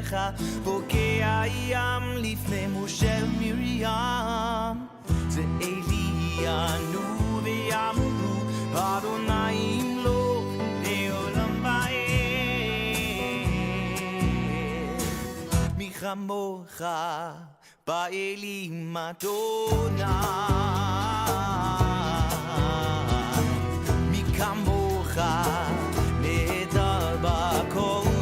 לך בוקע ים לפני משה מרים זה אלינו ויאמרו אדוני ימלוך לעולם ועד מי כמוך באלים אדוני מי כמוך נהדר בקודש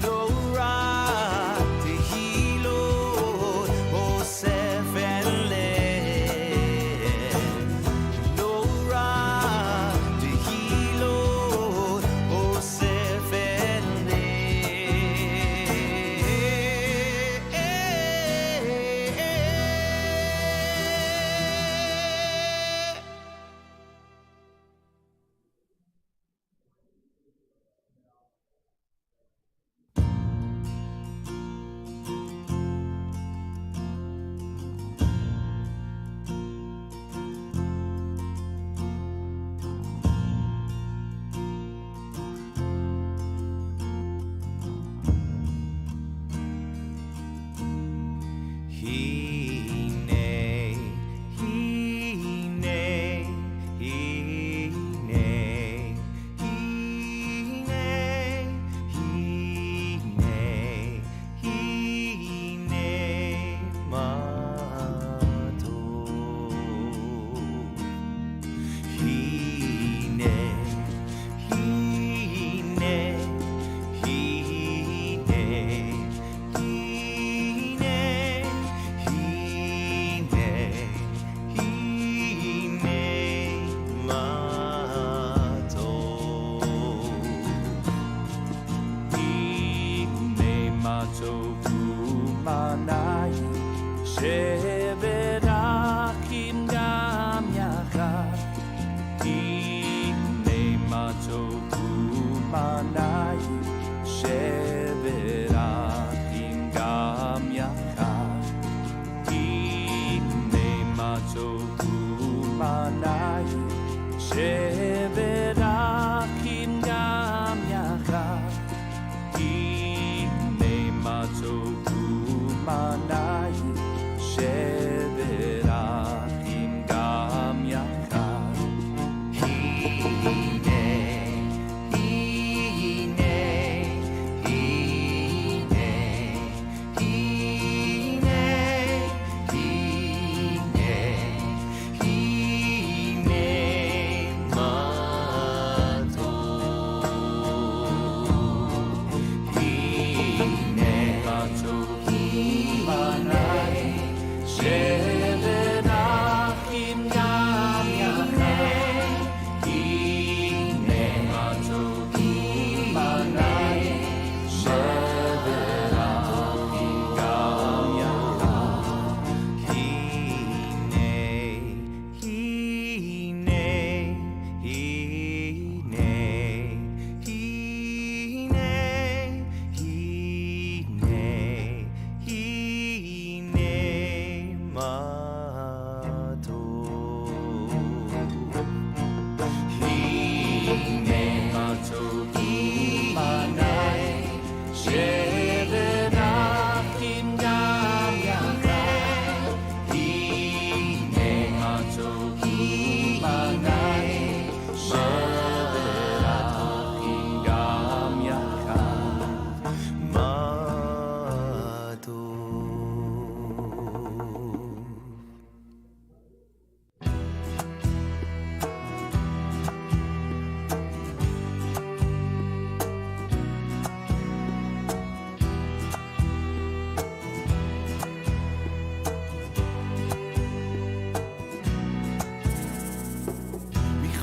נורא תהילות אוסף אליהם נורא תהילות אוסף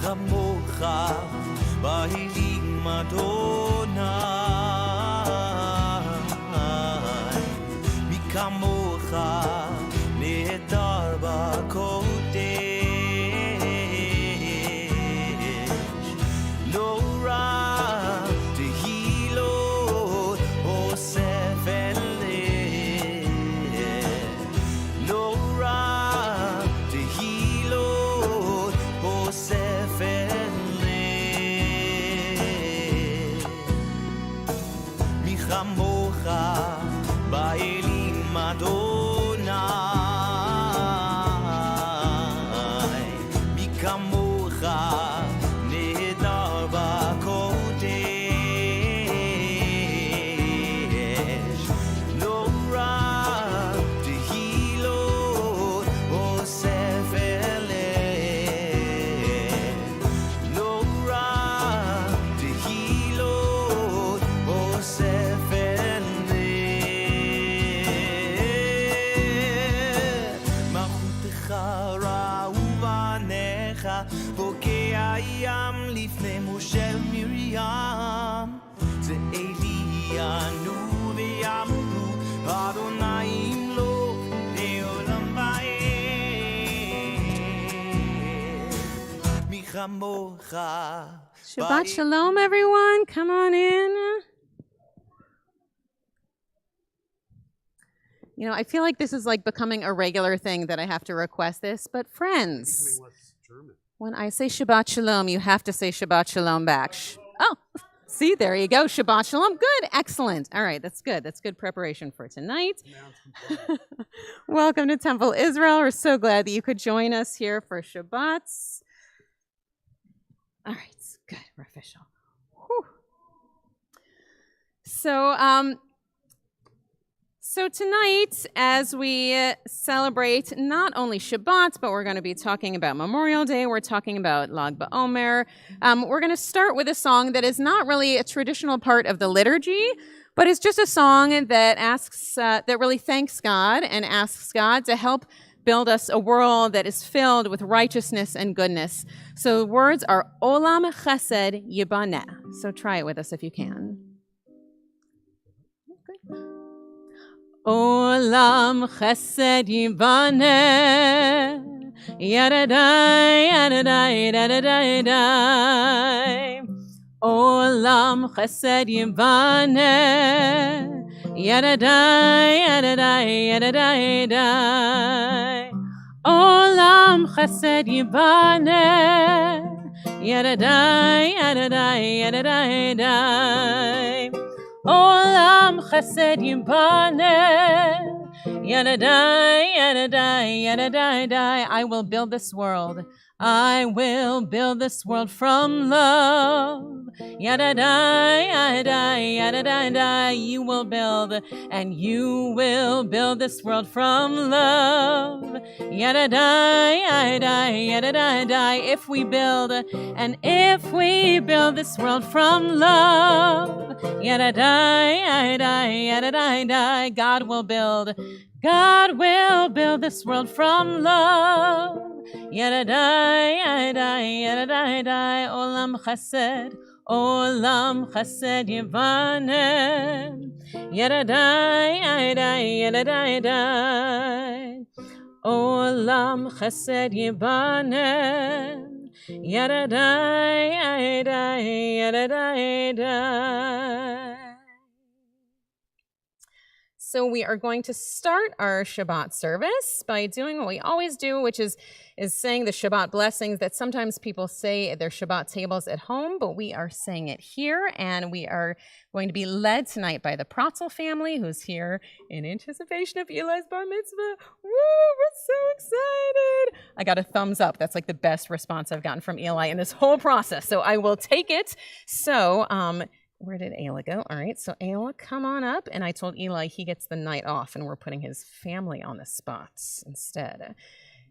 כמוך באלים אדוני מי כמוך נהדר בקודש לא רע תהילות אוסף אליהם לא רע תהילות אוסף אליהם Miriam Ze Elianu Ve'amru Adonaim lo Leolam Va'ed Michamocha Shabbat Shalom, everyone. Come on in. You know, I feel like this is like becoming a regular thing that I have to request this, but friends, when I say Shabbat Shalom, you have to say Shabbat Shalom back. Oh, see, there you go. Shabbat Shalom. Good. Excellent. All right, that's good. That's good preparation for tonight. Welcome to Temple Israel. We're so glad that you could join us here for Shabbats. All right, good. We're official. Whew. So tonight, as we celebrate not only Shabbat, but we're going to be talking about Memorial Day, we're talking about Lag BaOmer. We're going to start with a song that is not really a traditional part of the liturgy, but it's just a song that asks, that really thanks God and asks God to help build us a world that is filled with righteousness and goodness. So the words are Olam Chesed Yibaneh. So try it with us if you can. Olam Chesed Yibaneh, Yadadai, Yadadai, Yadadai, Yadadai. Olam Chesed Yibaneh, Yadadai, Yadadai, Yadadai, Yadadai. Olam Chesed Yibaneh, Yadadai, Yadadai, Yadadai, Yadadai. Olam Chesed Yibaneh, Yadadai, Yadadai, Yadadai, Yadadai. I will build this world. I will build this world from love. Yadadai, Yadadai, Yadadai, Yadadai. You will build, and you will build this world from love. Yadadai, Yadadai, Yadadai, Yadadai. If we build, and if we build this world from love, Yadadai, Yadadai, Yadadai, Yadadai. God will build. God will build this world from love. Yadadai, Yadadai, Yadadai, Yadadai. Olam Chesed, Olam Chesed Yibaneh. Yadadai, Yadadai, Yadadai, Yadadai. Olam Chesed Yibaneh. Yadadai, Yadadai, Yadadai, Yadadai. So we are going to start our Shabbat service by doing what we always do, which is saying the Shabbat blessings that sometimes people say at their Shabbat tables at home, but we are saying it here, and we are going to be led tonight by the Protzel family, who's here in anticipation of Eli's bar mitzvah. Woo, we're so excited. I got a thumbs up. That's like the best response I've gotten from Eli in this whole process, so I will take it. So, where did Ayla go? All right, so Ayla, come on up. And I told Eli he gets the night off, and we're putting his family on the spots instead.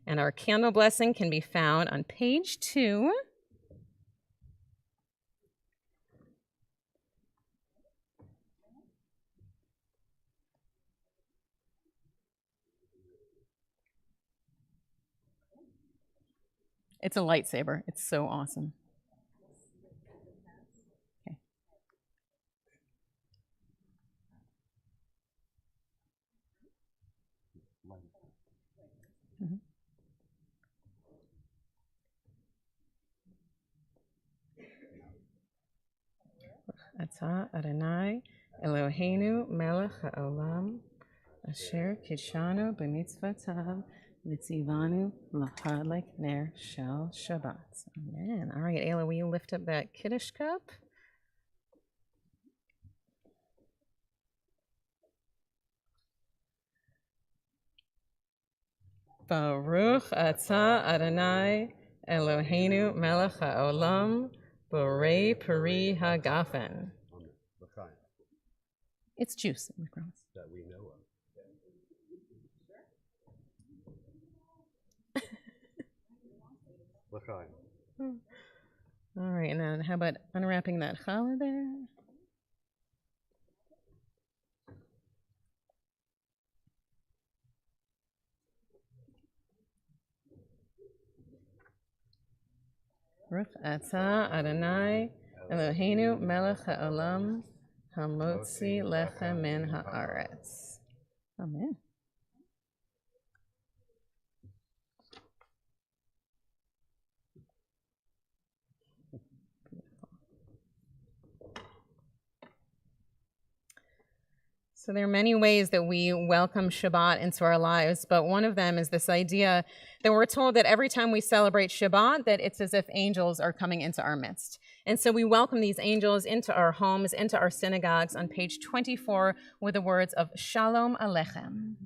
And our candle blessing can be found on page 2. It's a lightsaber. It's so awesome. Ata Adonai Eloheinu melech haolam asher kidshanu b'mitzvotav mitzivanu lahadlik ner shel Shabbat. Amen. All right, Ayla, will you lift up that Kiddush cup? Baruch Ata Adonai Eloheinu melech haolam Borei Peri Hagafen. It's juice, I promise. That we know of. All right, and then how about unwrapping that challah there? Baruch Ata Adonai Eloheinu melech ha'olam hamotzi lechem min haaretz. Amen. So there are many ways that we welcome Shabbat into our lives, but one of them is this idea that we're told that every time we celebrate Shabbat, that it's as if angels are coming into our midst. And so we welcome these angels into our homes, into our synagogues on page 24 with the words of Shalom Aleichem.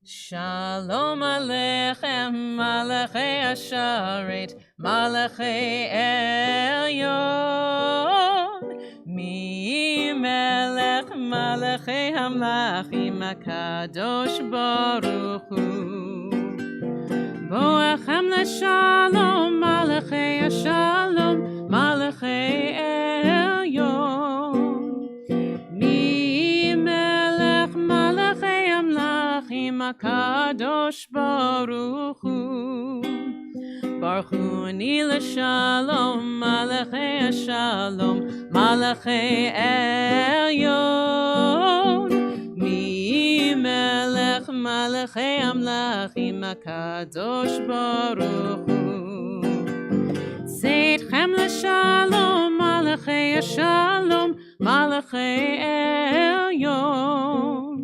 Shalom Aleichem, Malachei Asharet, Malachei Elyon, Mi Melech Malachei Hamlachim HaKadosh Baruch Hu. Boachem LeShalom, Malachei Ashalom, Malachei Elyon, Mi Melech Malachei Hamlachim HaKadosh Baruch Hu. Baruchuni LeShalom, Malachei Ashalom, Malachei Elyon, Mi Melech Malachei Amlachim HaKadosh Baruch Hu. Tzedchem LeShalom, Malachei Ashalom, Malachei Elyon,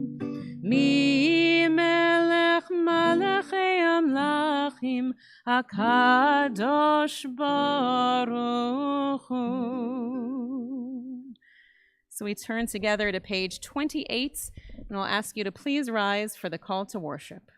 Mi Melech Malachei Amlachim HaKadosh Baruch Hu. So we turn together to page 28, and I'll ask you to please rise for the call to worship.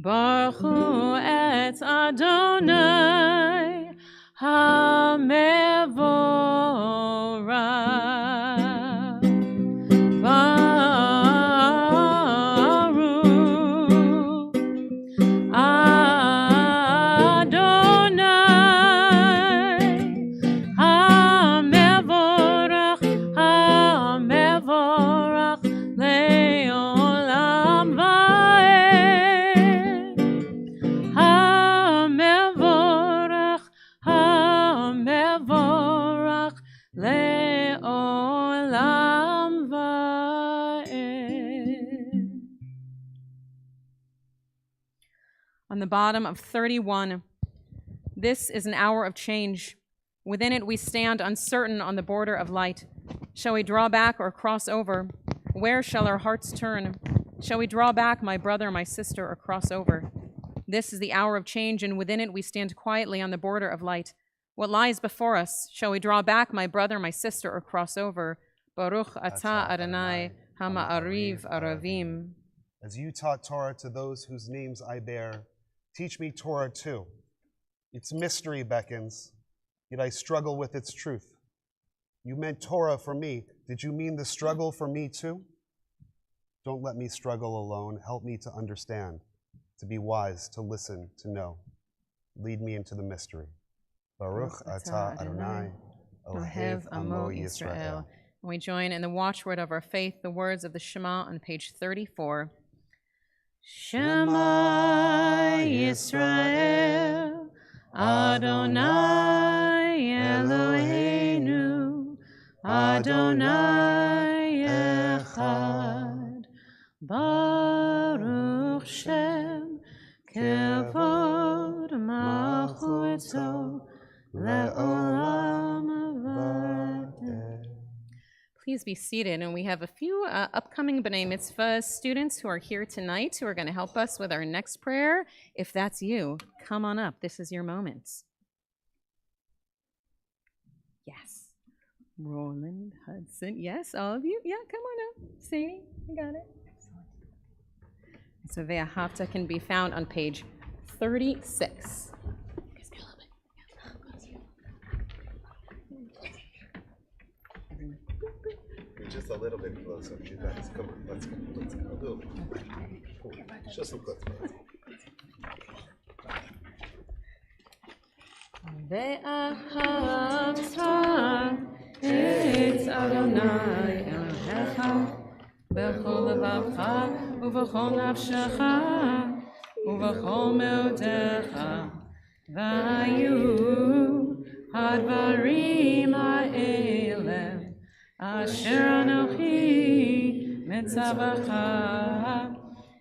Baruch Hu et Adonai HaMevorach. Baruch Adonai HaMevorach, HaMevorach le'olam va'ed. HaMevorach, HaMevorach le'olam va'ed. On the bottom of 31, this is an hour of change. Within it we stand uncertain on the border of light. Shall we draw back or cross over? Where shall our hearts turn? Shall we draw back, my brother, my sister, or cross over? This is the hour of change, and within it we stand quietly on the border of light. What lies before us? Shall we draw back, my brother, my sister, or cross over? Baruch atah Adonai hama'ariv aravim. As you taught Torah to those whose names I bear, teach me Torah too. Its mystery beckons, yet I struggle with its truth. You meant Torah for me. Did you mean the struggle for me too? Don't let me struggle alone. Help me to understand, to be wise, to listen, to know. Lead me into the mystery. Baruch atah Adonai, Ohev Amo Yisrael. We join in the watchword of our faith, the words of the Shema on page 34. Shema Yisrael, Adonai Eloheinu, Adonai Echad. Baruch Shem Kevod Malchuto Le'olam Vadeh. Please be seated, and we have a few upcoming B'nai Mitzvah students who are here tonight who are going to help us with our next prayer. If that's you, come on up. This is your moment. Yes. Roland Hudson. Yes, all of you. Yeah, come on up. Sadie, you got it. So Ve'ahavta can be found on page 36. Just a little bit closer, you guys. Come on, let's go. A little bit. Just a clip. Ve'ahavta et Adonai Elohecha b'chol levavcha u'b'chol nafshecha u'b'chol me'odecha v'hayu hadvarim ha'ele asher anochi mitzavecha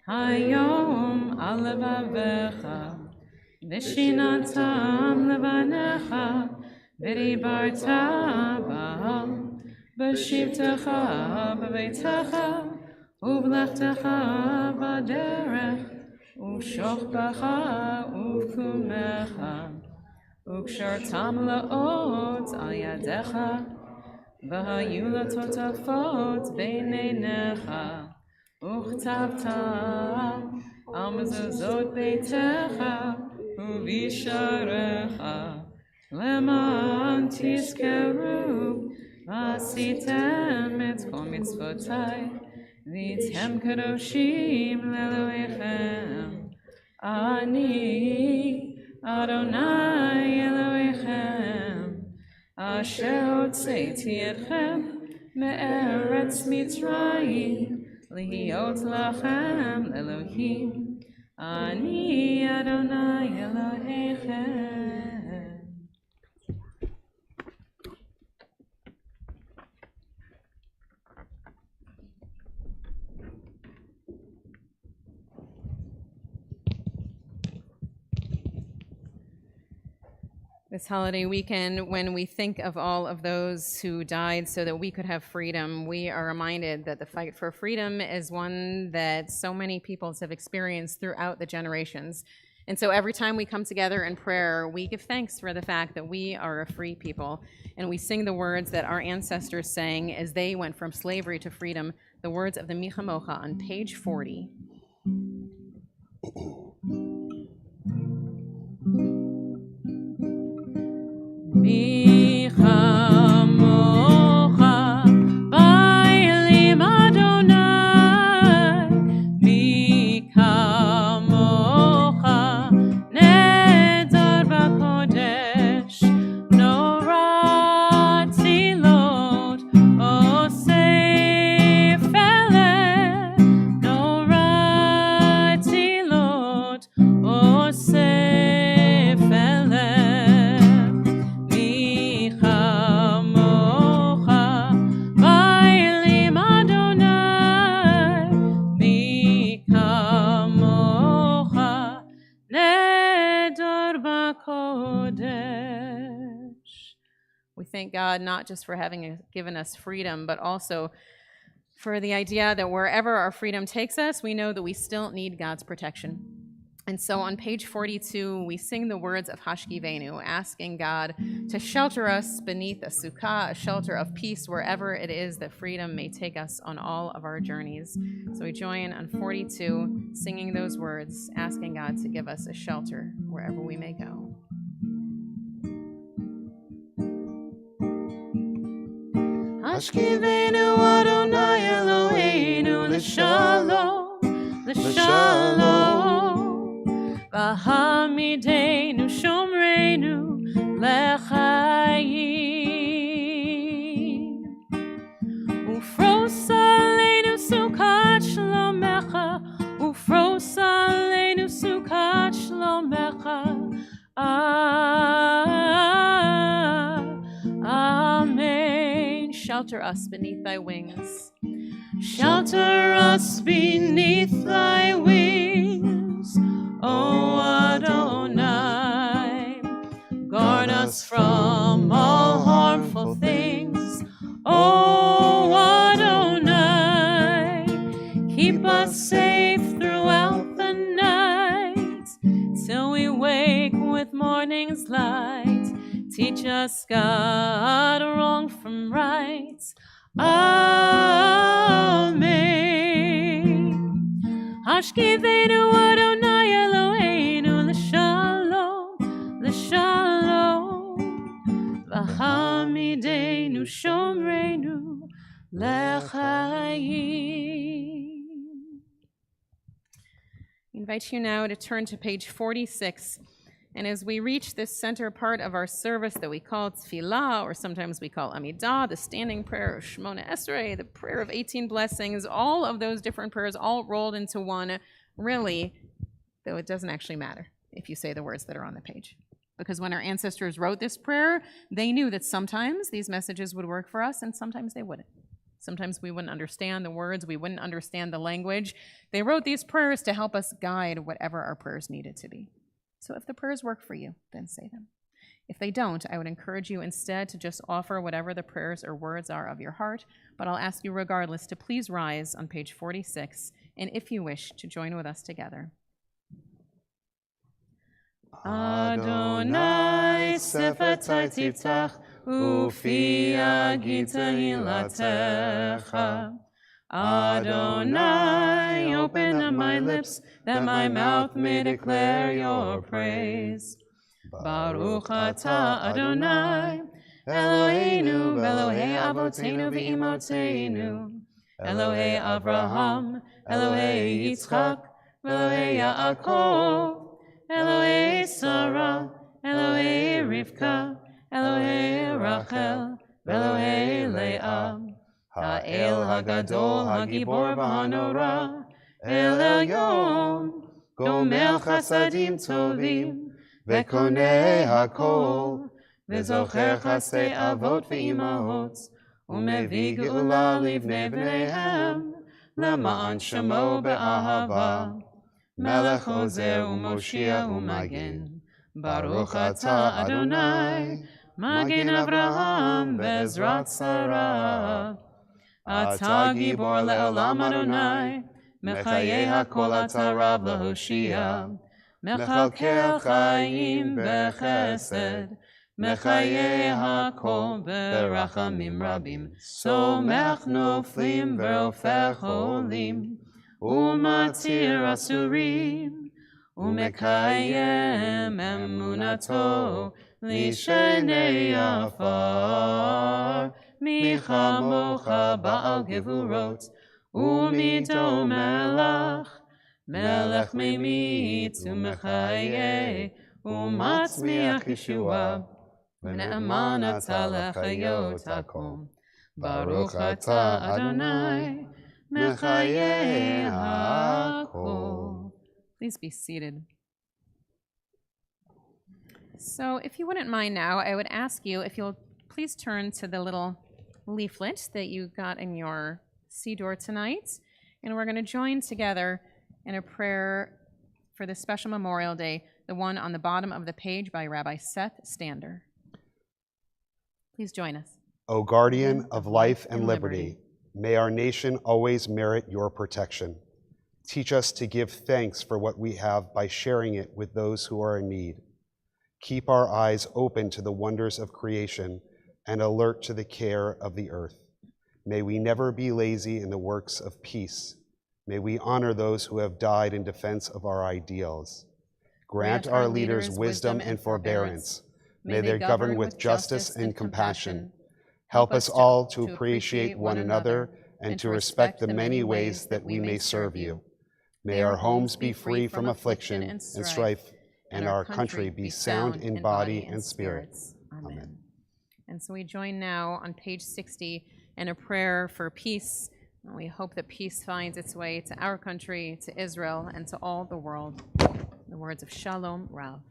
hayom al levavecha v'shinatam levanecha v'dibarta b'ham b'shivtecha b'beitecha u'v'lechtecha b'derech u'shochbecha u'v'kumecha u'kshartam la'ot al yadecha v'hayu la'totafot b'neinecha u'chtavtam al mezuzot beitecha u'visharecha leman tizkeru v'asitem et kol mitzvotai v'ithem kadoshim le'Elohechem ani Adonai Elohechem asher hotzeiti etchem me'eretz Mitzrayim lihiot lachem Elohim ani Adonai Elohechem. This holiday weekend, when we think of all of those who died so that we could have freedom, we are reminded that the fight for freedom is one that so many peoples have experienced throughout the generations. And so every time we come together in prayer, we give thanks for the fact that we are a free people. And we sing the words that our ancestors sang as they went from slavery to freedom, the words of the Michamocha on page 40. Michamocha ba'elim Adonai, Michamocha nedar b'kodesh, norat zilot oseh feleh, norat zilot oseh feleh. We thank God not just for having given us freedom, but also for the idea that wherever our freedom takes us, we know that we still need God's protection. And so on page 42, we sing the words of Hashkivenu, asking God to shelter us beneath a sukkah, a shelter of peace, wherever it is that freedom may take us on all of our journeys. So we join on 42, singing those words, asking God to give us a shelter wherever we may go. Hashkivenu Adonai Eloheinu l'shalom, l'shalom. V'hamidenu shomreinu l'chayim. Ufros aleinu sukat shlomecha, ufros aleinu sukat shlomecha. Amen. Shelter us beneath thy wings. Shelter us beneath thy wings, O Adonai. Guard us from all harmful things, O Adonai. Keep us safe throughout the night, till we wake with morning's light. Teach us, God, wrong from right. Amen. Ashkivenu Adonai Eloheinu l'shalom, l'shalom. V'hamidenu shomreinu l'chaim. I invite you now to turn to page 46. And as we reach this center part of our service that we call Tefillah, or sometimes we call Amidah, the standing prayer of Shemona Esrei, the prayer of 18 blessings, all of those different prayers all rolled into one, really, though it doesn't actually matter if you say the words that are on the page. Because when our ancestors wrote this prayer, they knew that sometimes these messages would work for us and sometimes they wouldn't. Sometimes we wouldn't understand the words, we wouldn't understand the language. They wrote these prayers to help us guide whatever our prayers needed to be. So if the prayers work for you, then say them. If they don't, I would encourage you instead to just offer whatever the prayers or words are of your heart, but I'll ask you regardless to please rise on page 46, and if you wish, to join with us together. Adonai sefatai tiftach ufi agita hilatecha. Adonai, open up my lips, that my mouth may declare your praise. Baruch atah Adonai, Eloheinu, Elohei Avotenu v'Imotenu, Elohei Avraham, Elohei Yitzchak, Elohei Yaakov, Elohei Sarah, Elohei Rivka, Elohei Rachel, Elohei Leah. Ha'el hagadol hagibor v'hanora, El Elyon, gomel chasadim tovim, vekoneh hakol, vezocher chasdei avot ve'imahot, umevi geula livnei bneihem, lema'an shemo be'ahava, melech ozer u'moshia u'magen, Baruch atah Adonai, magen Avraham ve'ezrat Sarah. Atah gibor le'olam Adonai, mechayeh hakol atah rav lehoshia, mechalkel chayim bechesed, mechayeh hakol berachamim rabim, somech noflim ve'ofech olim, umatir asurim, umekayem emunato lishenei afar. Michamocha Baal Gevurot, Umido Melach, Melech Memit, Umechaye, Umatzmiach Yeshua, V'ne'eman atah lechayot hakom, Baruch atah Adonai, Mechaye hakol. Please be seated. So if you wouldn't mind now, I would ask you if you'll please turn to the little leaflet that you got in your Siddur tonight, and we're going to join together in a prayer for this special Memorial Day, the one on the bottom of the page by Rabbi Seth Stander. Please join us. O guardian of life and liberty, may our nation always merit your protection. Teach us to give thanks for what we have by sharing it with those who are in need. Keep our eyes open to the wonders of creation and alert to the care of the earth. May we never be lazy in the works of peace. May we honor those who have died in defense of our ideals. Grant our leaders wisdom and forbearance. May they govern with justice and compassion. Help us all to appreciate one another and to respect the many ways that we may serve you. May our homes be free from affliction and strife, and our country be sound in body and spirit. Amen. And so we join now on page 60 in a prayer for peace. And we hope that peace finds its way to our country, to Israel, and to all the world. The words of Shalom Rav.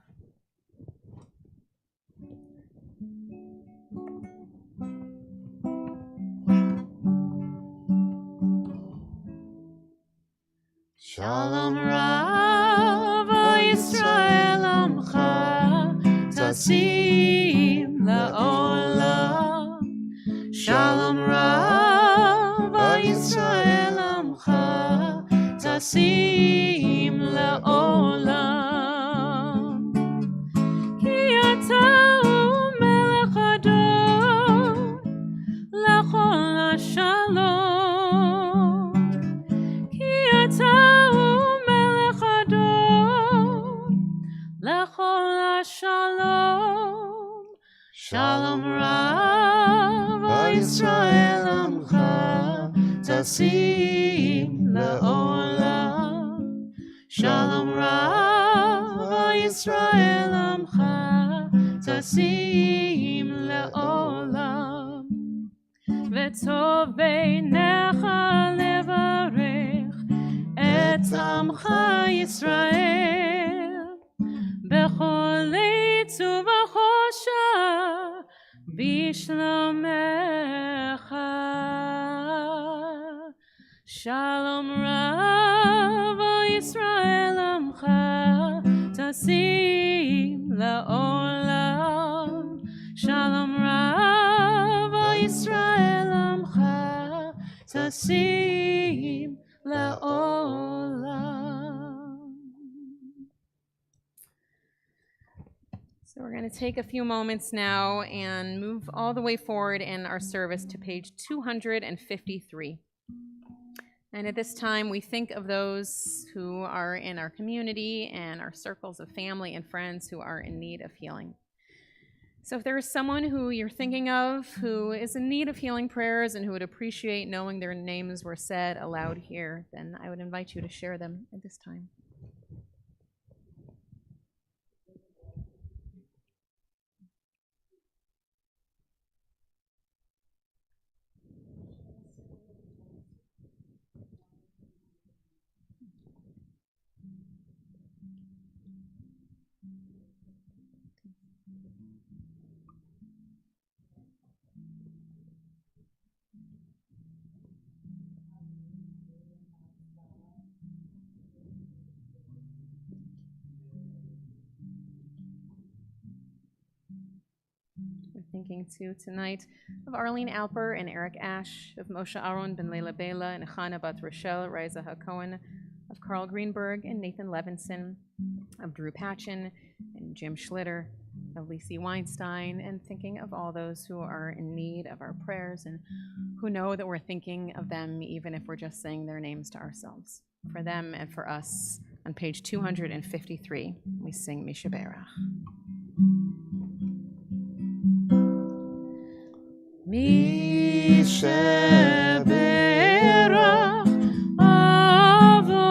Shalom Rav, Yisrael Amcha, Tasim La'olam. Shalom Rav, Yisrael Amcha, Tasim La'olam. Ki ata Melech Adon, Lachol HaShalom. Ki ata Shalom Rav Yisrael Amcha Tasim Le'olam. Shalom Rav Yisrael Amcha Tasim Le'olam. V'tov beinecha levarech et Amcha Yisrael bechol eitz uvachosha bishlomecha. Shalom Rav Yisrael Amcha Tasim Le'olam. Shalom Rav Yisrael Amcha Tasim Le'olam. So we're going to take a few moments now and move all the way forward in our service to page 253. And at this time, we think of those who are in our community and our circles of family and friends who are in need of healing. So if there is someone who you're thinking of who is in need of healing prayers and who would appreciate knowing their names were said aloud here, then I would invite you to share them at this time. Thinking too tonight of Arlene Alper and Eric Ash, of Moshe Aaron ben Leila Bela and Chana bat Rochelle Riza HaKohen, of Carl Greenberg and Nathan Levinson, of Drew Patchen and Jim Schlitter, of Lisi Weinstein, and thinking of all those who are in need of our prayers and who know that we're thinking of them even if we're just saying their names to ourselves. For them and for us, on page 253, we sing Misha Berach. Misha Berach Avotenu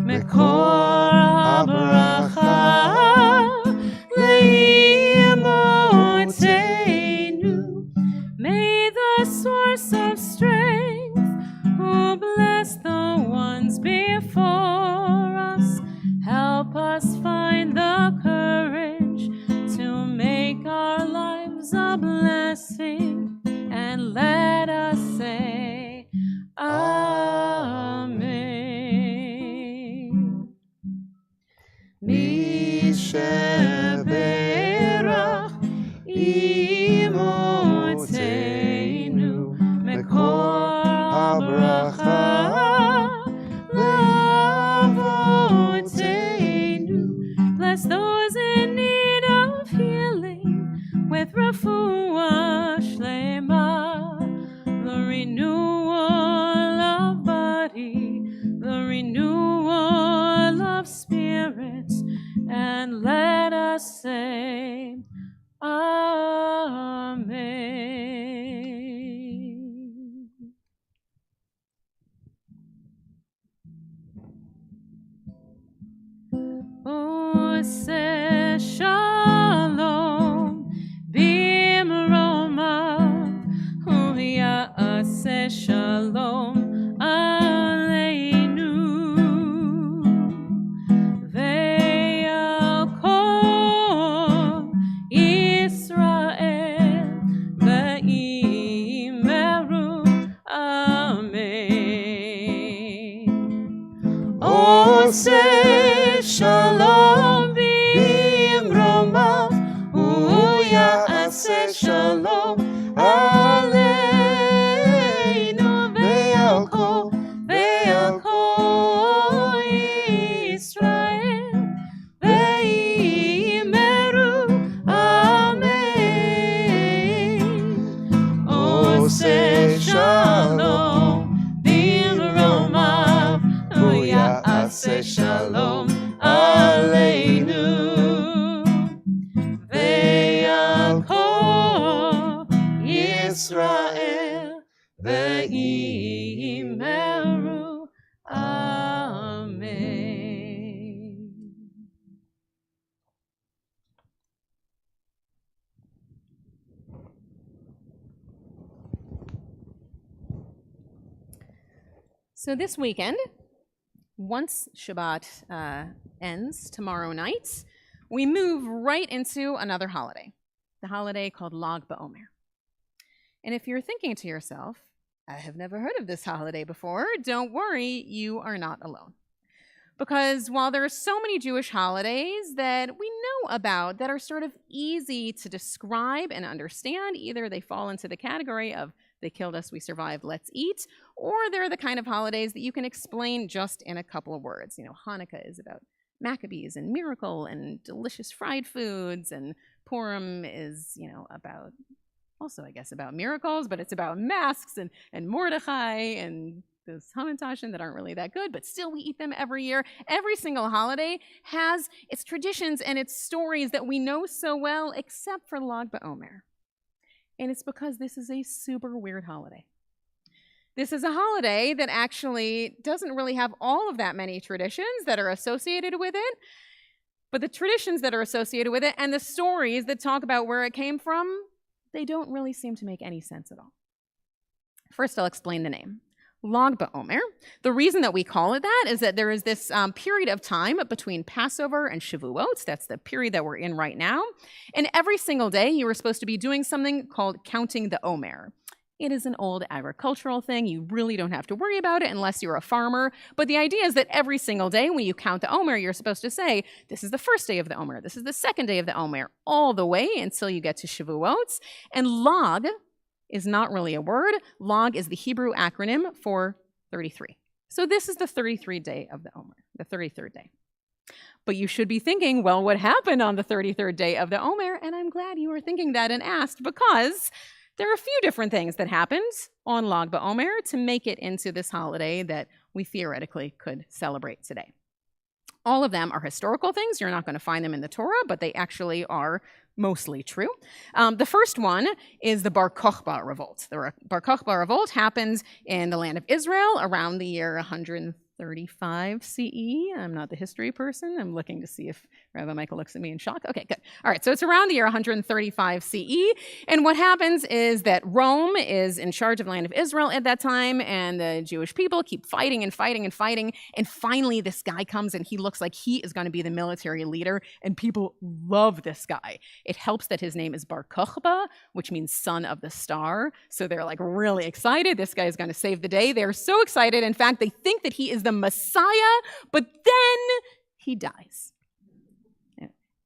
Mekor HaBracha Le'imotenu. May the source of strength who bless the ones before us help us find the courage to make our lives a blessing, and let us say Amen. Misha Berach Imotenu Mekor HaBracha Le'avotenu. Bless those in need of healing with refuah shlema, the renewal of body, the renewal of spirit, and let us say Amen. Ose shalom bimromav, hu ya'aseh shalom aleinu, ve'al kol Yisrael ve'imeru amen. Ose shalom bimromav, hu ya'aseh shalom aleinu, ve'al kol Yisrael ve'imeru amen. Ose shalom bimromav, hu ya'aseh shalom aleinu. So this weekend, once Shabbat ends tomorrow night, we move right into another holiday, the holiday called Lag BaOmer. And if you're thinking to yourself, I have never heard of this holiday before, don't worry, you are not alone. Because while there are so many Jewish holidays that we know about that are sort of easy to describe and understand, either they fall into the category of they killed us, we survived, let's eat, or they're the kind of holidays that you can explain just in a couple of words. You know, Hanukkah is about Maccabees and miracle and delicious fried foods, and Purim is, you know, about also, I guess, about miracles, but it's about masks and Mordechai and those hamantashen that aren't really that good, but still we eat them every year. Every single holiday has its traditions and its stories that we know so well, except for Lag BaOmer. And it's because this is a super weird holiday. This is a holiday that actually doesn't really have all of that many traditions that are associated with it, but the traditions that are associated with it and the stories that talk about where it came from, they don't really seem to make any sense at all. First, I'll explain the name. Lag BaOmer. The reason that we call it that is that there is this period of time between Passover and Shavuot. That's the period that we're in right now. And every single day, you were supposed to be doing something called counting the Omer. It is an old agricultural thing. You really don't have to worry about it unless you're a farmer. But the idea is that every single day when you count the Omer, you're supposed to say, this is the first day of the Omer, this is the second day of the Omer, all the way until you get to Shavuot. And Lag is not really a word. Lag is the Hebrew acronym for 33. So this is the 33rd day of the Omer, the 33rd day. But you should be thinking, well, what happened on the 33rd day of the Omer? And I'm glad you were thinking that and asked, because there are a few different things that happened on Lag BaOmer to make it into this holiday that we theoretically could celebrate today. All of them are historical things. You're not going to find them in the Torah, but they actually are mostly true. The first one is the Bar Kokhba revolt. The Bar Kokhba revolt happened in the land of Israel around the year 135 CE. I'm not the history person. I'm looking to see if Rabbi Michael looks at me in shock. Okay, good. All right, so it's around the year 135 CE. And what happens is that Rome is in charge of the land of Israel at that time, and the Jewish people keep fighting and fighting and fighting. And finally, this guy comes, and he looks like he is going to be the military leader, and people love this guy. It helps that his name is Bar Kokhba, which means son of the star. So they're like really excited. This guy is going to save the day. They're so excited. In fact, they think that he is the Messiah, but then he dies.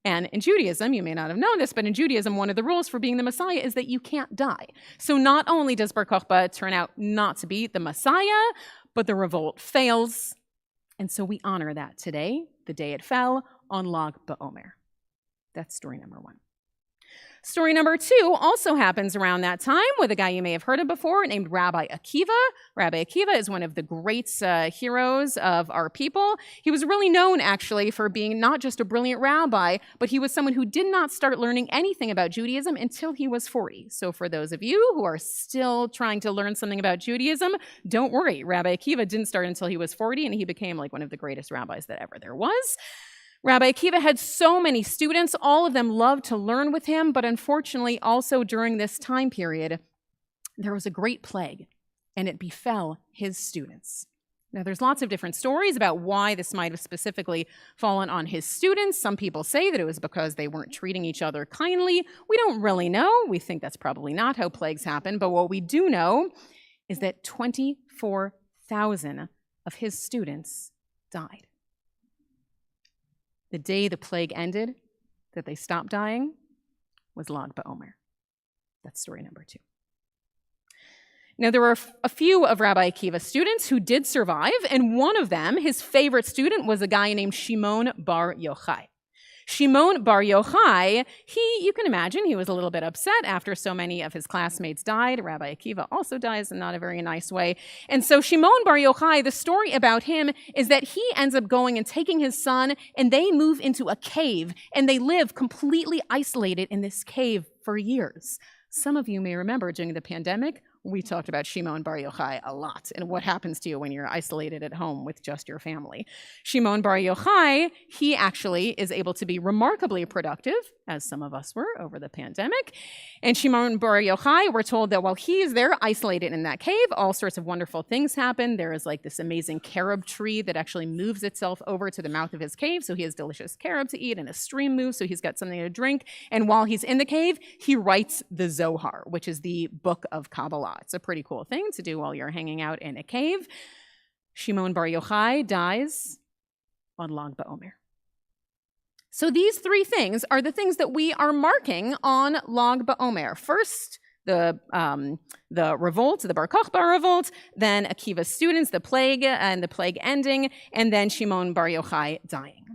And in Judaism, you may not have known this, but in Judaism, one of the rules for being the Messiah is that you can't die. So not only does Bar Kokhba turn out not to be the Messiah, but the revolt fails. And so we honor that today, the day it fell, on Lag BaOmer. That's story number one. Story number two also happens around that time with a guy you may have heard of before named Rabbi Akiva. Rabbi Akiva is one of the great heroes of our people. He was really known, actually, for being not just a brilliant rabbi, but he was someone who did not start learning anything about Judaism until he was 40. So for those of you who are still trying to learn something about Judaism, don't worry. Rabbi Akiva didn't start until he was 40, and he became like one of the greatest rabbis that ever there was. Rabbi Akiva had so many students. All of them loved to learn with him, but unfortunately, also during this time period, there was a great plague, and it befell his students. Now, there's lots of different stories about why this might have specifically fallen on his students. Some people say that it was because they weren't treating each other kindly. We don't really know. We think that's probably not how plagues happen, but what we do know is that 24,000 of his students died. The day the plague ended, that they stopped dying, was Lag BaOmer. That's story number two. Now, there were a few of Rabbi Akiva's students who did survive, and one of them, his favorite student, was a guy named Shimon Bar Yochai. Shimon Bar Yochai, you can imagine, he was a little bit upset after so many of his classmates died. Rabbi Akiva also dies in not a very nice way. And so Shimon Bar Yochai, the story about him is that he ends up going and taking his son, and they move into a cave, and they live completely isolated in this cave for years. Some of you may remember during the pandemic, we talked about Shimon Bar Yochai a lot and what happens to you when you're isolated at home with just your family. Shimon Bar Yochai, he actually is able to be remarkably productive, as some of us were over the pandemic. And Shimon Bar Yochai, we're told that while he is there isolated in that cave, all sorts of wonderful things happen. There is like this amazing carob tree that actually moves itself over to the mouth of his cave, so he has delicious carob to eat, and a stream moves, so he's got something to drink. And while he's in the cave, he writes the Zohar, which is the book of Kabbalah. It's a pretty cool thing to do while you're hanging out in a cave. Shimon Bar Yochai dies on Lag BaOmer. So these three things are the things that we are marking on Lag BaOmer. First, the revolt, the Bar Kokhba revolt, then Akiva's students, the plague and the plague ending, and then Shimon Bar Yochai dying.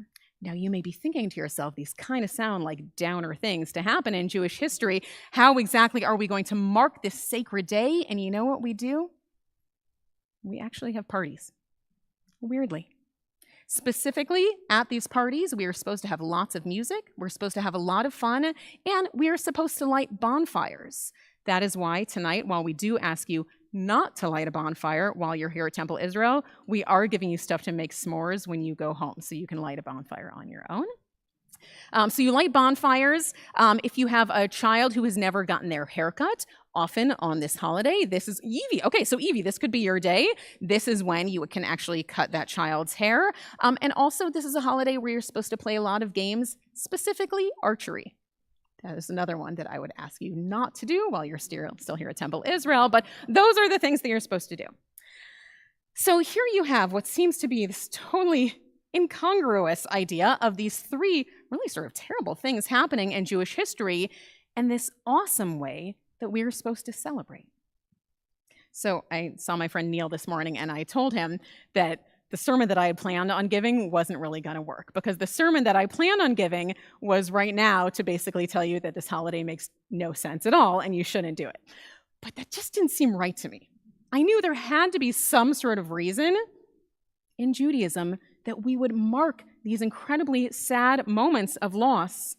Now, you may be thinking to yourself, these kind of sound like downer things to happen in Jewish history. How exactly are we going to mark this sacred day? And you know what we do? We actually have parties, weirdly. Specifically, at these parties, we are supposed to have lots of music, we're supposed to have a lot of fun, and we are supposed to light bonfires. That is why tonight, while we do ask you not to light a bonfire while you're here at Temple Israel, we are giving you stuff to make s'mores when you go home, so you can light a bonfire on your own. So you light bonfires. If you have a child who has never gotten their haircut, often on this holiday, this is Evie. Okay, so Evie, this could be your day. This is when you can actually cut that child's hair. And also, this is a holiday where you're supposed to play a lot of games, specifically archery. That is another one that I would ask you not to do while you're still here at Temple Israel, but those are the things that you're supposed to do. So here you have what seems to be this totally incongruous idea of these three really sort of terrible things happening in Jewish history and this awesome way that we're supposed to celebrate. So I saw my friend Neil this morning, and I told him that the sermon that I had planned on giving wasn't really going to work, because the sermon that I planned on giving was right now to basically tell you that this holiday makes no sense at all and you shouldn't do it. But that just didn't seem right to me. I knew there had to be some sort of reason in Judaism that we would mark these incredibly sad moments of loss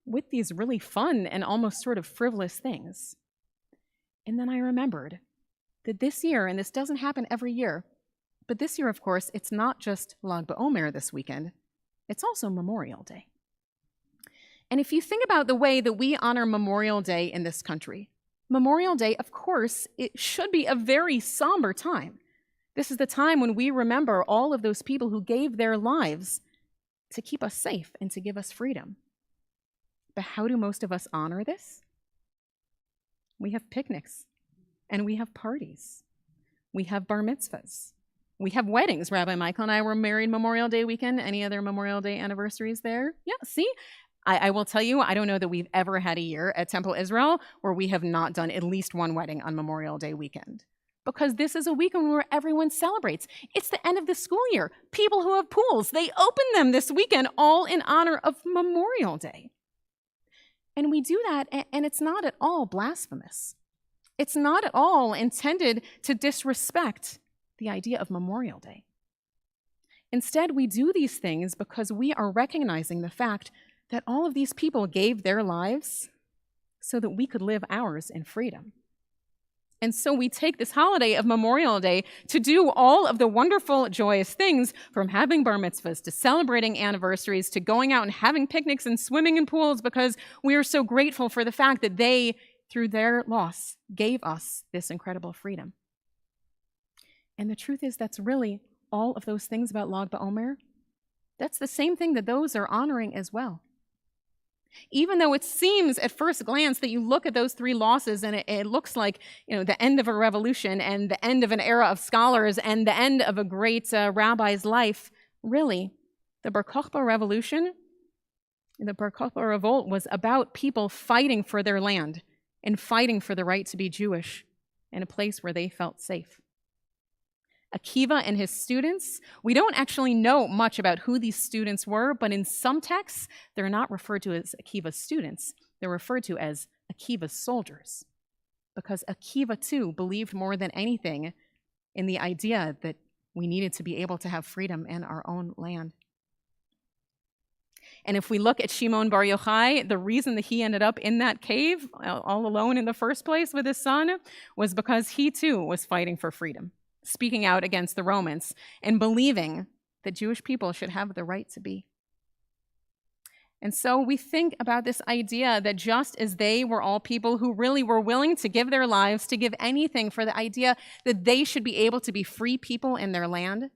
with these really fun and almost sort of frivolous things. And then I remembered that this year, and this doesn't happen every year, but this year, of course, it's not just Lag BaOmer this weekend, it's also Memorial Day. And if you think about the way that we honor Memorial Day in this country, Memorial Day, of course, it should be a very somber time. This is the time when we remember all of those people who gave their lives to keep us safe and to give us freedom. But how do most of us honor this? We have picnics, and we have parties. We have bar mitzvahs. We have weddings. Rabbi Michael and I were married Memorial Day weekend. Any other Memorial Day anniversaries there? Yeah, see? I will tell you, I don't know that we've ever had a year at Temple Israel where we have not done at least one wedding on Memorial Day weekend. Because this is a weekend where everyone celebrates. It's the end of the school year. People who have pools, they open them this weekend all in honor of Memorial Day. And we do that, and it's not at all blasphemous. It's not at all intended to disrespect the idea of Memorial Day. Instead, we do these things because we are recognizing the fact that all of these people gave their lives so that we could live ours in freedom. And so we take this holiday of Memorial Day to do all of the wonderful, joyous things, from having bar mitzvahs to celebrating anniversaries to going out and having picnics and swimming in pools, because we are so grateful for the fact that they, through their loss, gave us this incredible freedom. And the truth is, that's really all of those things about Lag BaOmer. That's the same thing that those are honoring as well. Even though it seems at first glance that you look at those three losses and it looks like, the end of a revolution and the end of an era of scholars and the end of a great rabbi's life, really, the Bar Kokhba revolution, the Bar Kokhba revolt, was about people fighting for their land and fighting for the right to be Jewish in a place where they felt safe. Akiva and his students, we don't actually know much about who these students were, but in some texts, they're not referred to as Akiva's students. They're referred to as Akiva's soldiers, because Akiva, too, believed more than anything in the idea that we needed to be able to have freedom in our own land. And if we look at Shimon Bar Yochai, the reason that he ended up in that cave all alone in the first place with his son was because he too was fighting for freedom, speaking out against the Romans and believing that Jewish people should have the right to be. And so we think about this idea that just as they were all people who really were willing to give their lives, to give anything for the idea that they should be able to be free people in their land,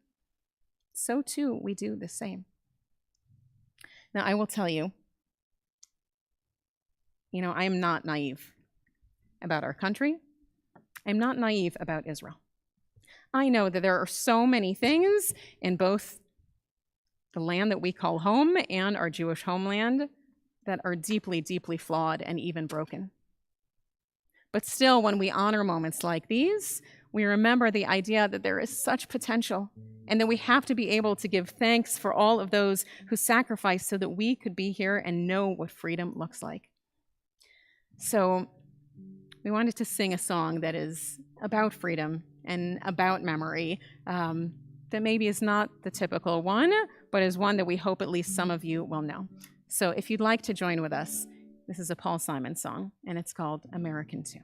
so too we do the same. Now, I will tell you, I am not naive about our country. I'm not naive about Israel. I know that there are so many things in both the land that we call home and our Jewish homeland that are deeply, deeply flawed and even broken. But still, when we honor moments like these, we remember the idea that there is such potential and that we have to be able to give thanks for all of those who sacrificed so that we could be here and know what freedom looks like. So we wanted to sing a song that is about freedom and about memory, that maybe is not the typical one, but is one that we hope at least some of you will know. So if you'd like to join with us, this is a Paul Simon song, and it's called American Too.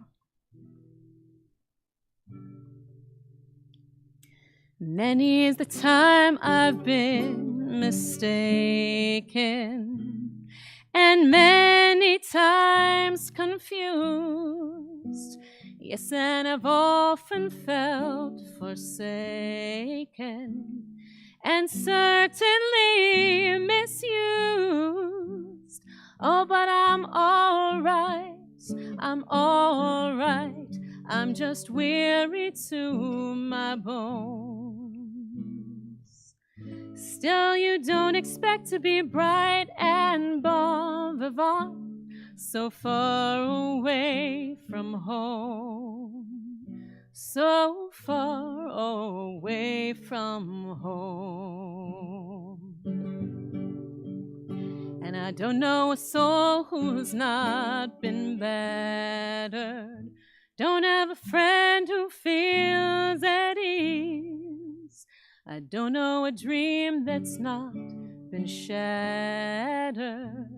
Many is the time I've been mistaken, and many times confused. Yes, and I've often felt forsaken, and certainly misused. Oh, but I'm all right, I'm all right. I'm just weary to my bones. Still, you don't expect to be bright and bon vivant, so far away from home, so far away from home. And I don't know a soul who's not been battered, don't have a friend who feels at ease. I don't know a dream that's not been shattered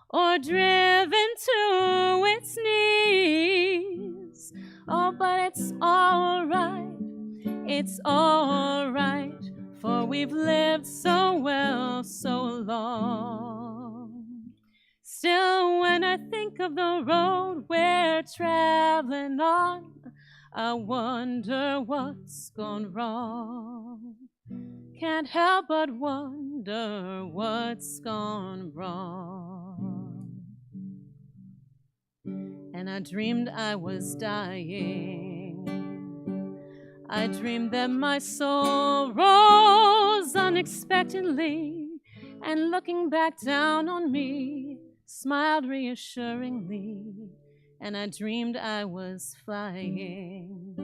or driven to its knees. Oh, but it's all right, for we've lived so well so long. Still, when I think of the road we're traveling on, I wonder what's gone wrong. Can't help but wonder what's gone wrong. And I dreamed I was dying. I dreamed that my soul rose unexpectedly, and looking back down on me, smiled reassuringly. And I dreamed I was flying,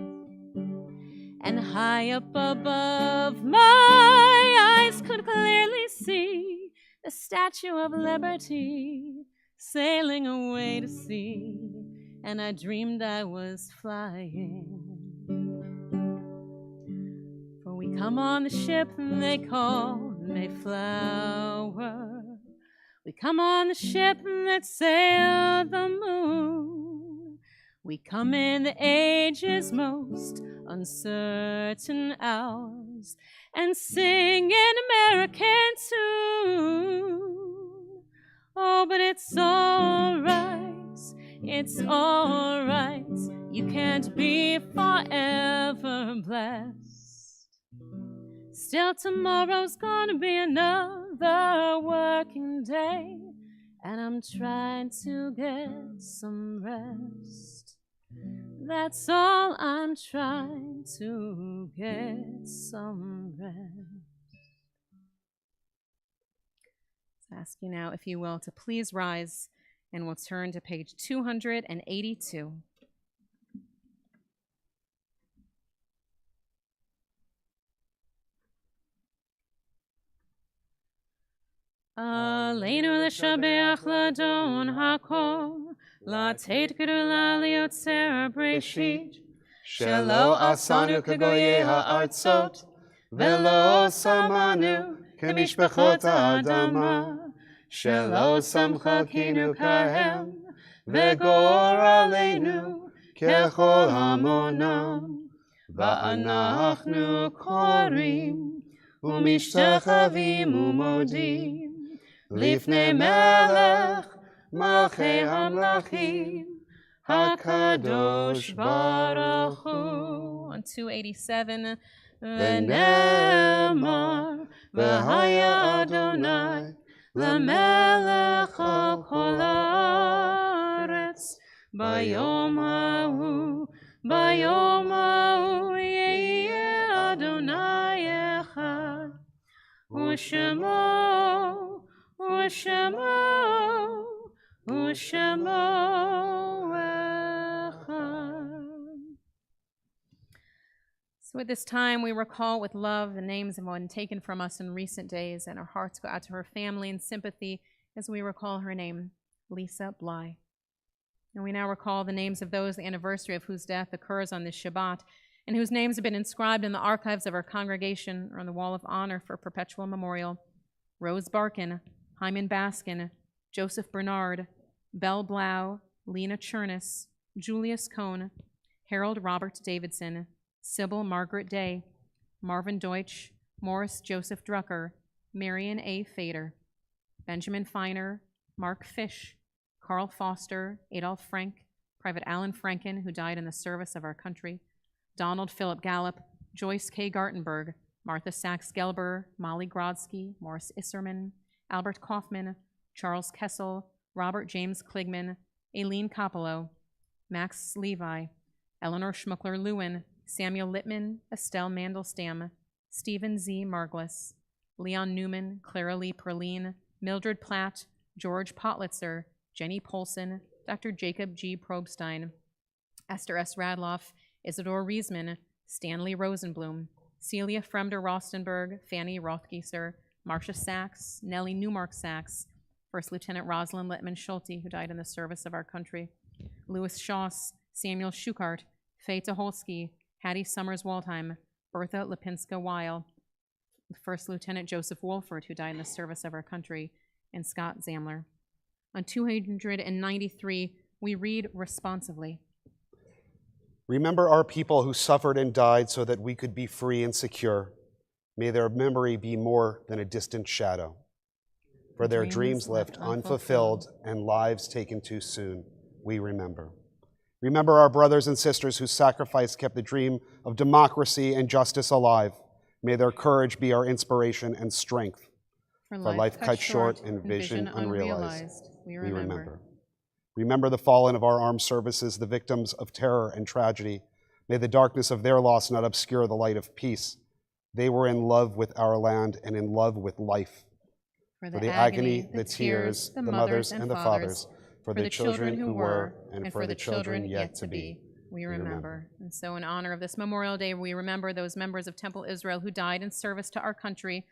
and high up above my eyes could clearly see the Statue of Liberty sailing away to sea. And I dreamed I was flying. For we come on the ship they call Mayflower. We come on the ship that sailed the moon. We come in the age's most uncertain hours and sing an American tune. Oh, but it's all right, you can't be forever blessed. Still, tomorrow's gonna be another working day, and I'm trying to get some rest. That's all, I'm trying to get some rest. Let's ask you now, if you will, to please rise, and we'll turn to page 282. Aleinu l'shabeach l'adon hakol, לתת גדולה ליוצר בראשית, שלא עשנו כגויי הארצות, ולא שמנו כמשפחות האדמה, שלא שמחתנו כהם, וגור עלינו ככל המונם. ואנחנו קוראים ומשתחווים ומודים לפני מלך מלכי המלכים הקדוש ברוך הוא. On 287, ונאמר והיה אדוני למלך על כל הארץ ביום ההוא יהיה אדוני אחד ושמו So at this time, we recall with love the names of one taken from us in recent days, and our hearts go out to her family in sympathy as we recall her name, Lisa Bly. And we now recall the names of those, the anniversary of whose death occurs on this Shabbat, and whose names have been inscribed in the archives of our congregation or on the Wall of Honor for perpetual memorial. Rose Barkin, Hyman Baskin, Joseph Bernard, Belle Blau, Lena Chernus, Julius Cohn, Harold Robert Davidson, Sybil Margaret Day, Marvin Deutsch, Morris Joseph Drucker, Marion A. Fader, Benjamin Feiner, Mark Fish, Carl Foster, Adolph Frank, Private Alan Franken, who died in the service of our country, Donald Philip Gallup, Joyce K. Gartenberg, Martha Sachs Gelber, Molly Grodsky, Morris Isserman, Albert Kaufman, Charles Kessel, Robert James Kligman, Aileen Coppola, Max Levi, Eleanor Schmuckler-Lewin, Samuel Littman, Estelle Mandelstam, Stephen Z. Marglis, Leon Newman, Clara Lee Perline, Mildred Platt, George Potlitzer, Jenny Polson, Dr. Jacob G. Probstein, Esther S. Radloff, Isidore Riesman, Stanley Rosenblum, Celia Fremder Rostenberg, Fanny Rothgieser, Marcia Sachs, Nellie Newmark Sachs, First Lieutenant Rosalind Littman Schulte, who died in the service of our country, Louis Schoss, Samuel Schukart, Faye Tucholsky, Hattie Summers Waldheim, Bertha Lipinska Weil, First Lieutenant Joseph Wolford, who died in the service of our country, and Scott Zamler. On 293, we read responsively. Remember our people who suffered and died so that we could be free and secure. May their memory be more than a distant shadow. For their dreams left unfulfilled and lives taken too soon, we remember. Remember our brothers and sisters whose sacrifice kept the dream of democracy and justice alive. May their courage be our inspiration and strength. For life cut short and vision unrealized, we remember. Remember the fallen of our armed services, the victims of terror and tragedy. May the darkness of their loss not obscure the light of peace. They were in love with our land and in love with life. For the agony, the tears, the mothers and the fathers, for the children who were, and for the children yet to be, we remember. And so in honor of this Memorial Day, we remember those members of Temple Israel who died in service to our country: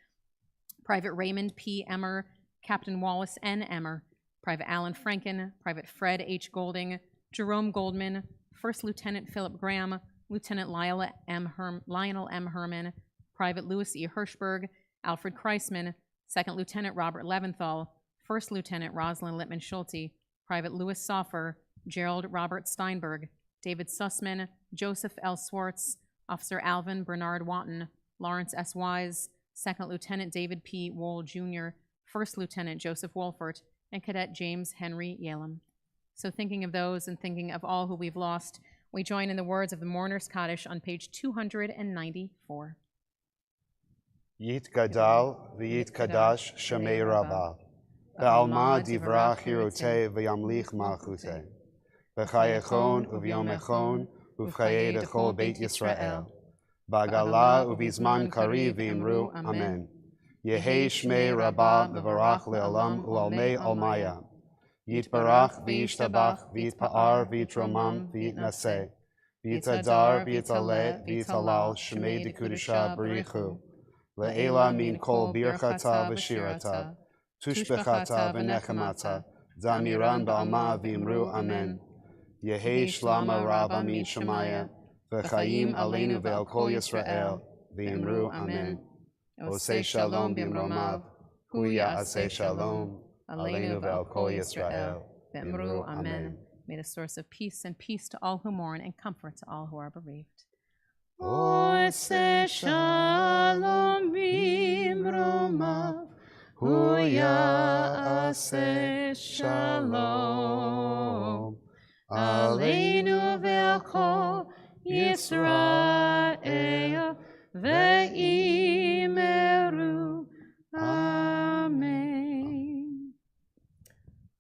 Private Raymond P. Emmer, Captain Wallace N. Emmer, Private Alan Franken, Private Fred H. Golding, Jerome Goldman, First Lieutenant Philip Graham, Lieutenant Lionel M. Herman, Private Louis E. Hirschberg, Alfred Kreisman, Second Lieutenant Robert Leventhal, First Lieutenant Rosalind Littman Schulte, Private Louis Soffer, Gerald Robert Steinberg, David Sussman, Joseph L. Swartz, Officer Alvin Bernard Watton, Lawrence S. Wise, Second Lieutenant David P. Wool, Jr., First Lieutenant Joseph Wolfert, and Cadet James Henry Yalem. So thinking of those and thinking of all who we've lost, we join in the words of the Mourner's Kaddish on page 294. Yit Gadal v'yit Kadash Shemei Rabbah, Be'alma Divrach Hirotei v'yamlich Malchutei, B'chayechon uvyomechon uv'chayei dechol Beit Yisrael, Ba'gala uvizman kari v'imru Amen. Yehei Shmei Rabbah v'varach le'olam u'almei almaya, Yitbarach v'yishtabach v'yitpa'ar v'yitromam v'yitnaseh, v'yitzadar v'yitzaleh v'yitzalal Shmei Dekudusha B'richu, Le'ela min kol birchata v'shirata, tushbechata v'nechemata, zamiran ba'alma v'imru Amen. Yehei shlama rabba min shemaya, v'chayim aleinu ve'al kol Yisrael, v'imru Amen. Osei shalom b'imromav, hu ya'aseh shalom, Aleinu v'al kol Yisrael. Ve'emru amen. May the source of peace and peace to all who mourn and comfort to all who are bereaved. Ose shalom bimromav, hu ya'aseh shalom. Aleinu ve'al kol Yisrael ve'imeru. Amen.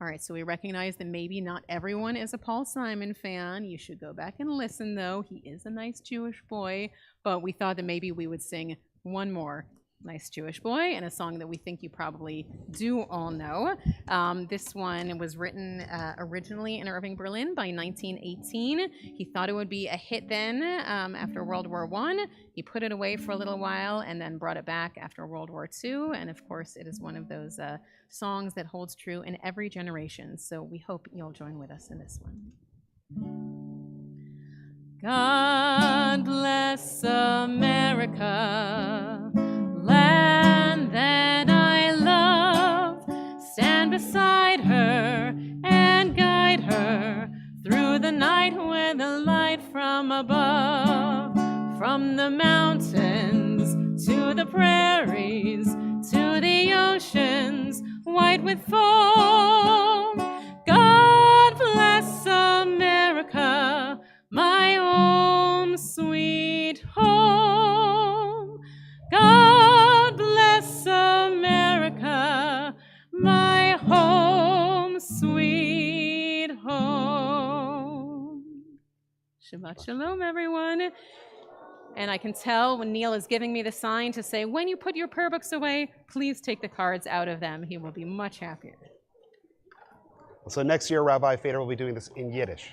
All right, so we recognize that maybe not everyone is a Paul Simon fan. You should go back and listen, though. He is a nice Jewish boy, but we thought that maybe we would sing one more nice Jewish boy and a song that we think you probably do all know. This one was written originally in Irving, Berlin by 1918. He thought it would be a hit then after World War I. He put it away for a little while and then brought it back after World War II. And of course, it is one of those songs that holds true in every generation. So we hope you'll join with us in this one. God bless America, land that I love. Stand beside her and guide her through the night with a light from above. From the mountains to the prairies to the oceans white with foam. God bless America, my home, sweet home. God bless America, my home, sweet home. Shabbat shalom, everyone. And I can tell when Neil is giving me the sign to say, when you put your prayer books away, please take the cards out of them. He will be much happier. So next year, Rabbi Fader will be doing this in Yiddish.